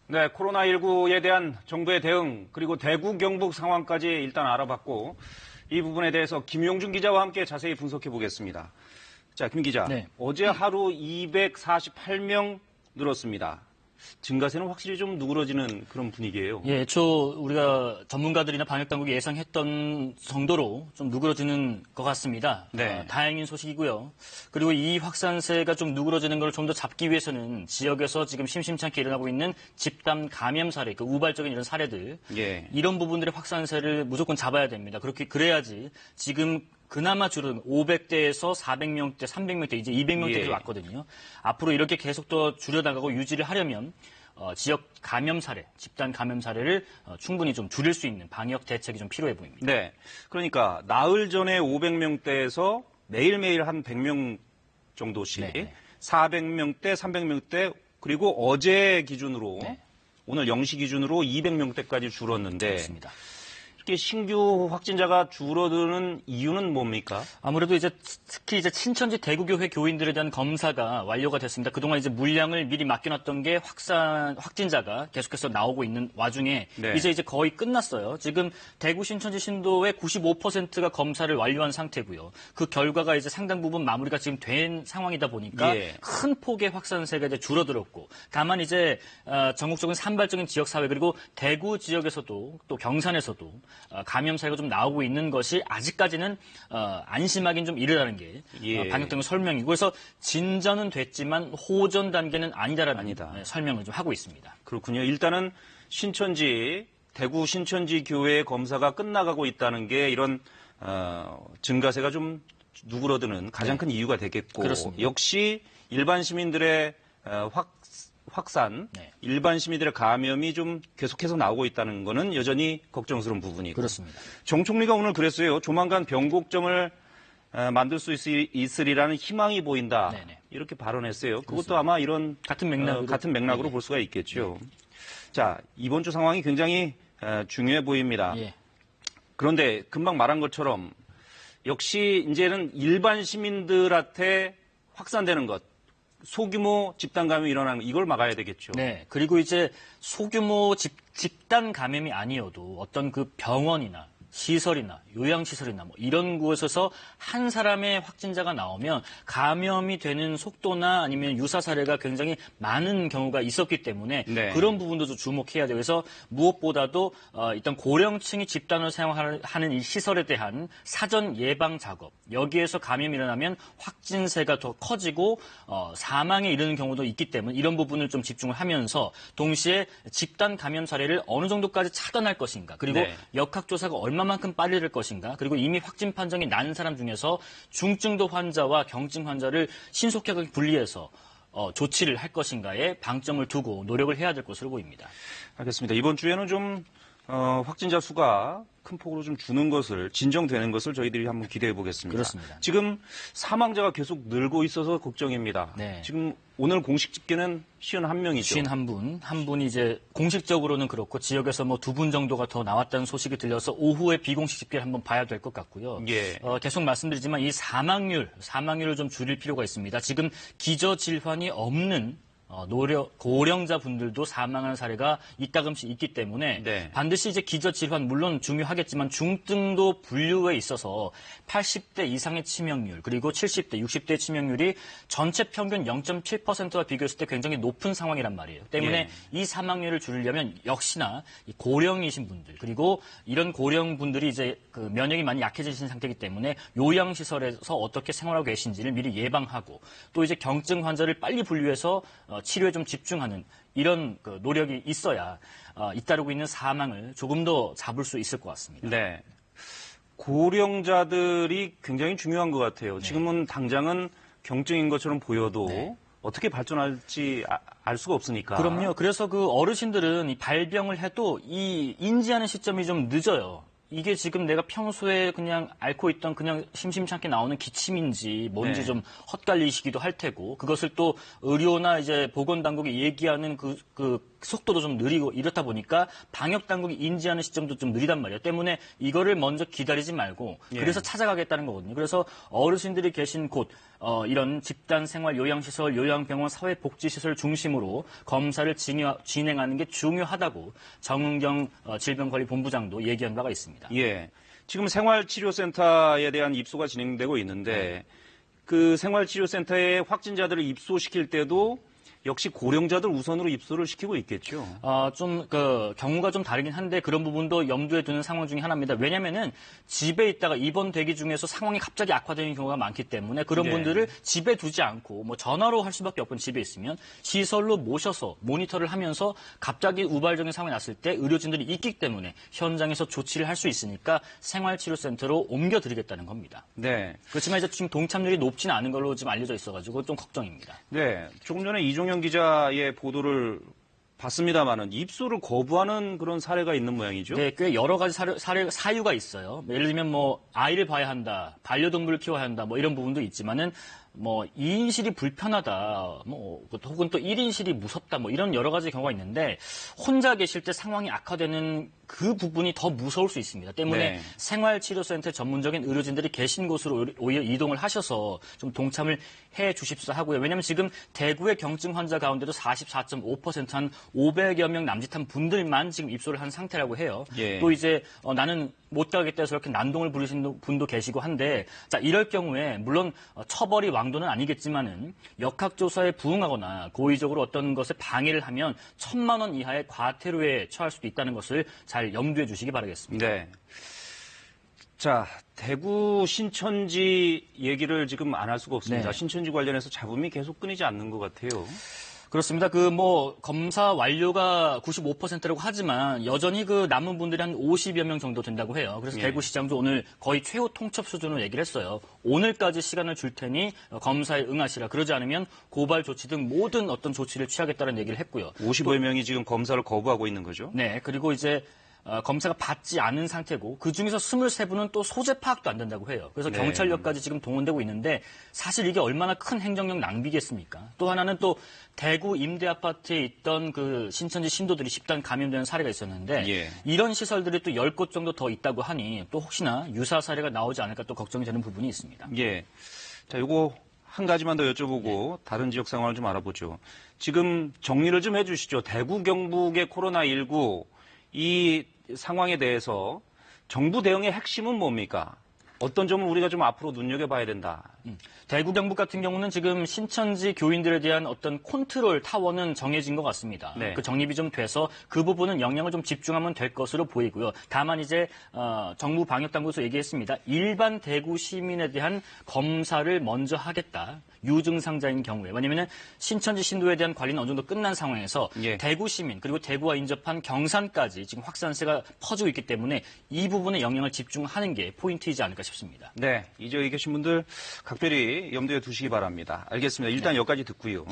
네, 코로나19에 대한 정부의 대응 그리고 대구 경북 상황까지 일단 알아봤고 이 부분에 대해서 김용준 기자와 함께 자세히 분석해 보겠습니다. 자, 김 기자. 네. 어제 하루 248명 늘었습니다. 증가세는 확실히 좀 누그러지는 그런 분위기예요. 예, 애초 우리가 전문가들이나 방역당국이 예상했던 정도로 좀 누그러지는 것 같습니다. 네. 다행인 소식이고요. 그리고 이 확산세가 좀 누그러지는 걸 좀 더 잡기 위해서는 지역에서 지금 심심찮게 일어나고 있는 집단 감염 사례, 그 우발적인 이런 사례들, 예. 이런 부분들의 확산세를 무조건 잡아야 됩니다. 그래야지 지금 그나마 줄은 500대에서 400명대, 300명대, 이제 200명대로 예. 왔거든요. 앞으로 이렇게 계속 더 줄여나가고 유지를 하려면 지역 감염 사례, 집단 감염 사례를 충분히 좀 줄일 수 있는 방역 대책이 좀 필요해 보입니다. 네. 그러니까 나흘 전에 500명대에서 매일매일 한 100명 정도씩 네. 400명대, 300명대 그리고 어제 기준으로 네. 오늘 0시 기준으로 200명대까지 줄었는데 그렇습니다. 이렇게 신규 확진자가 줄어드는 이유는 뭡니까? 아무래도 이제 특히 이제 친천지 대구교회 교인들에 대한 검사가 완료가 됐습니다. 그동안 이제 물량을 미리 맡겨놨던 게 확진자가 계속해서 나오고 있는 와중에 네. 이제 거의 끝났어요. 지금 대구 신천지 신도의 95%가 검사를 완료한 상태고요. 그 결과가 이제 상당 부분 마무리가 지금 된 상황이다 보니까 예. 큰 폭의 확산세가 이제 줄어들었고, 다만 이제 전국적인 산발적인 지역 사회 그리고 대구 지역에서도 또 경산에서도 감염 사례가 좀 나오고 있는 것이 아직까지는 안심하긴 좀 이르다는 게 예. 방역당국 설명이고, 그래서 진전은 됐지만 호전 단계는 아니다라는 설명을 좀 하고 있습니다. 그렇군요. 일단은 대구 신천지 교회 검사가 끝나가고 있다는 게 이런 증가세가 좀 누그러드는 가장 큰 이유가 되겠고, 그렇습니다. 역시 일반 시민들의 확산, 네. 일반 시민들의 감염이 좀 계속해서 나오고 있다는 거는 여전히 걱정스러운 부분이고. 그렇습니다. 정 총리가 오늘 그랬어요. 조만간 변곡점을 만들 수 있으리라는 희망이 보인다. 네네. 이렇게 발언했어요. 그것도 그렇습니다. 아마 이런 같은 맥락으로 볼 수가 있겠죠. 자, 이번 주 상황이 굉장히 중요해 보입니다. 예. 그런데 금방 말한 것처럼 역시 이제는 일반 시민들한테 확산되는 것, 소규모 집단 감염이 일어나는 이걸 막아야 되겠죠. 네. 그리고 이제 소규모 집단 감염이 아니어도 어떤 그 병원이나 시설이나 요양시설이나 뭐 이런 곳에서 한 사람의 확진자가 나오면 감염이 되는 속도나 아니면 유사 사례가 굉장히 많은 경우가 있었기 때문에 네. 그런 부분도 좀 주목해야 돼요. 그래서 무엇보다도 일단 고령층이 집단을 사용하는 이 시설에 대한 사전 예방 작업, 여기에서 감염이 일어나면 확진세가 더 커지고 사망에 이르는 경우도 있기 때문에 이런 부분을 좀 집중을 하면서 동시에 집단 감염 사례를 어느 정도까지 차단할 것인가, 그리고 네. 역학조사가 얼마만큼 빨리 될 것인가, 그리고 이미 확진 판정이 난 사람 중에서 중증도 환자와 경증 환자를 신속하게 분리해서 조치를 할 것인가에 방점을 두고 노력을 해야 될 것으로 보입니다. 알겠습니다. 이번 주에는 좀 확진자 수가 큰 폭으로 좀 진정되는 것을 저희들이 한번 기대해 보겠습니다. 그렇습니다. 지금 사망자가 계속 늘고 있어서 걱정입니다. 네. 지금 오늘 공식 집계는 51명이죠. 51분, 한 분이 이제 공식적으로는 그렇고 지역에서 뭐 2분 정도가 더 나왔다는 소식이 들려서 오후에 비공식 집계를 한번 봐야 될 것 같고요. 예. 계속 말씀드리지만 이 사망률을 좀 줄일 필요가 있습니다. 지금 기저질환이 없는 고령자 분들도 사망하는 사례가 이따금씩 있기 때문에 네. 반드시 이제 기저질환 물론 중요하겠지만 중등도 분류에 있어서 80대 이상의 치명률 그리고 70대, 60대 치명률이 전체 평균 0.7%와 비교했을 때 굉장히 높은 상황이란 말이에요. 때문에 예. 이 사망률을 줄이려면 역시나 이 고령이신 분들 그리고 이런 고령 분들이 이제 그 면역이 많이 약해지신 상태이기 때문에 요양시설에서 어떻게 생활하고 계신지를 미리 예방하고 또 이제 경증 환자를 빨리 분류해서 치료에 좀 집중하는 이런 그 노력이 있어야 잇따르고 있는 사망을 조금 더 잡을 수 있을 것 같습니다. 네. 고령자들이 굉장히 중요한 것 같아요. 네. 지금은 당장은 경증인 것처럼 보여도 네. 어떻게 발전할지 알 수가 없으니까. 그럼요. 그래서 그 어르신들은 이 발병을 해도 이 인지하는 시점이 좀 늦어요. 이게 지금 내가 평소에 그냥 앓고 있던 그냥 심심찮게 나오는 기침인지 뭔지 네. 좀 헛갈리시기도 할 테고, 그것을 또 의료나 이제 보건당국이 얘기하는 그 속도도 좀 느리고 이렇다 보니까 방역 당국이 인지하는 시점도 좀 느리단 말이에요. 때문에 이거를 먼저 기다리지 말고 그래서 찾아가겠다는 거거든요. 그래서 어르신들이 계신 곳 이런 집단 생활 요양시설, 요양병원, 사회복지시설 중심으로 검사를 진행하는 게 중요하다고 정은경 질병관리본부장도 얘기한 바가 있습니다. 예. 지금 생활치료센터에 대한 입소가 진행되고 있는데 그 생활치료센터에 확진자들을 입소시킬 때도 역시 고령자들 우선으로 입소를 시키고 있겠죠. 경우가 좀 다르긴 한데 그런 부분도 염두에 두는 상황 중에 하나입니다. 왜냐면은 집에 있다가 입원 대기 중에서 상황이 갑자기 악화되는 경우가 많기 때문에 그런 분들을 집에 두지 않고 뭐 전화로 할 수밖에 없건 집에 있으면 시설로 모셔서 모니터를 하면서 갑자기 우발적인 상황이 났을 때 의료진들이 있기 때문에 현장에서 조치를 할 수 있으니까 생활치료센터로 옮겨드리겠다는 겁니다. 네. 그렇지만 이제 지금 동참률이 높지는 않은 걸로 지금 알려져 있어가지고 좀 걱정입니다. 네. 조금 전에 이종현 기자의 보도를 봤습니다만은 입소를 거부하는 그런 사례가 있는 모양이죠. 네, 꽤 여러 가지 사유가 있어요. 예를 들면 뭐 아이를 봐야 한다, 반려동물을 키워야 한다, 뭐 이런 부분도 있지만은 뭐 2인실이 불편하다, 뭐 혹은 또 1인실이 무섭다, 뭐 이런 여러 가지 경우가 있는데 혼자 계실 때 상황이 악화되는 그 부분이 더 무서울 수 있습니다. 때문에 생활치료센터 전문적인 의료진들이 계신 곳으로 오히려 이동을 하셔서 좀 동참을 해 주십사 하고요. 왜냐하면 지금 대구의 경증 환자 가운데도 44.5% 한 500여 명 남짓한 분들만 지금 입소를 한 상태라고 해요. 또 이제 나는 못 가겠다 해서 이렇게 난동을 부리시는 분도 계시고 한데 자 이럴 경우에 물론 처벌이 왕도는 아니겠지만은 역학조사에 부응하거나 고의적으로 어떤 것에 방해를 하면 1,000만 원 이하의 과태료에 처할 수도 있다는 것을 잘 염두해 주시기 바라겠습니다. 네. 자, 대구 신천지 얘기를 지금 안 할 수가 없습니다. 신천지 관련해서 잡음이 계속 끊이지 않는 것 같아요. 그렇습니다. 검사 완료가 95%라고 하지만 여전히 남은 분들이 한 50여 명 정도 된다고 해요. 그래서 대구시장도 오늘 거의 최후 통첩 수준으로 얘기를 했어요. 오늘까지 시간을 줄 테니 검사에 응하시라. 그러지 않으면 고발 조치 등 모든 어떤 조치를 취하겠다는 얘기를 했고요. 50여 명이 지금 검사를 거부하고 있는 거죠? 네. 그리고 이제 검사가 받지 않은 상태고 그중에서 23분은 또 소재 파악도 안 된다고 해요. 그래서 경찰력까지 지금 동원되고 있는데 사실 이게 얼마나 큰 행정력 낭비겠습니까? 또 하나는 또 대구 임대아파트에 있던 그 신천지 신도들이 집단 감염되는 사례가 있었는데 이런 시설들이 또 10곳 정도 더 있다고 하니 또 혹시나 유사 사례가 나오지 않을까 또 걱정이 되는 부분이 있습니다. 예. 자, 요거 한 가지만 더 여쭤보고 다른 지역 상황을 좀 알아보죠. 지금 정리를 좀 해주시죠. 대구 경북의 코로나19 이 상황에 대해서 정부 대응의 핵심은 뭡니까? 어떤 점을 우리가 좀 앞으로 눈여겨봐야 된다. 대구 경북 같은 경우는 지금 신천지 교인들에 대한 어떤 컨트롤 타워는 정해진 것 같습니다. 그 정립이 좀 돼서 그 부분은 영향을 좀 집중하면 될 것으로 보이고요. 다만 이제 정부 방역당국에서 얘기했습니다. 일반 대구 시민에 대한 검사를 먼저 하겠다. 유증상자인 경우에. 왜냐하면 신천지 신도에 대한 관리는 어느 정도 끝난 상황에서 대구 시민 그리고 대구와 인접한 경산까지 지금 확산세가 퍼지고 있기 때문에 이 부분에 영향을 집중하는 게 포인트이지 않을까 싶습니다. 네, 이 지역에 계신 분들 각별히 염두에 두시기 바랍니다. 알겠습니다. 일단 여기까지 듣고요.